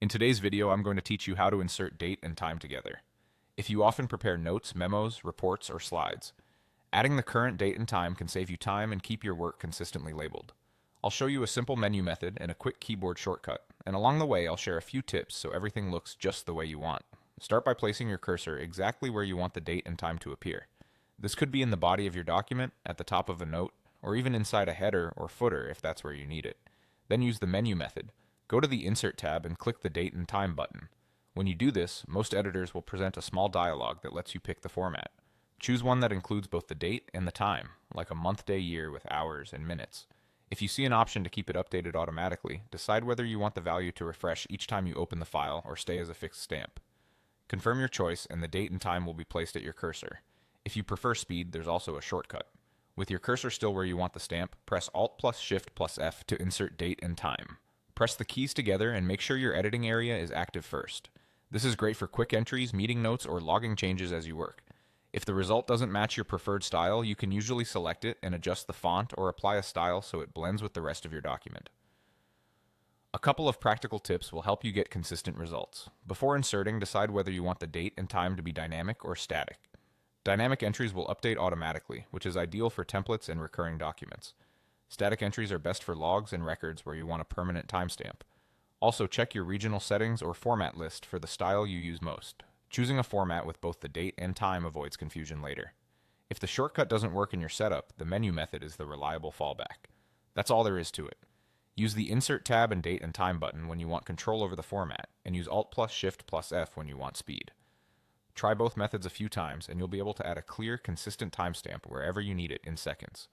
In today's video, I'm going to teach you how to insert date and time together. If you often prepare notes, memos, reports, or slides, adding the current date and time can save you time and keep your work consistently labeled. I'll show you a simple menu method and a quick keyboard shortcut, and along the way I'll share a few tips so everything looks just the way you want. Start by placing your cursor exactly where you want the date and time to appear. This could be in the body of your document, at the top of a note, or even inside a header or footer if that's where you need it. Then use the menu method. Go to the Insert tab and click the Date and Time button. When you do this, most editors will present a small dialog that lets you pick the format. Choose one that includes both the date and the time, like a month, day, year with hours and minutes. If you see an option to keep it updated automatically, decide whether you want the value to refresh each time you open the file or stay as a fixed stamp. Confirm your choice and the date and time will be placed at your cursor. If you prefer speed, there's also a shortcut. With your cursor still where you want the stamp, press Alt plus Shift plus F to insert date and time. Press the keys together and make sure your editing area is active first. This is great for quick entries, meeting notes, or logging changes as you work. If the result doesn't match your preferred style, you can usually select it and adjust the font or apply a style so it blends with the rest of your document. A couple of practical tips will help you get consistent results. Before inserting, decide whether you want the date and time to be dynamic or static. Dynamic entries will update automatically, which is ideal for templates and recurring documents. Static entries are best for logs and records where you want a permanent timestamp. Also, check your regional settings or format list for the style you use most. Choosing a format with both the date and time avoids confusion later. If the shortcut doesn't work in your setup, the menu method is the reliable fallback. That's all there is to it. Use the Insert tab and Date and Time button when you want control over the format, and use Alt plus Shift plus F when you want speed. Try both methods a few times, and you'll be able to add a clear, consistent timestamp wherever you need it in seconds.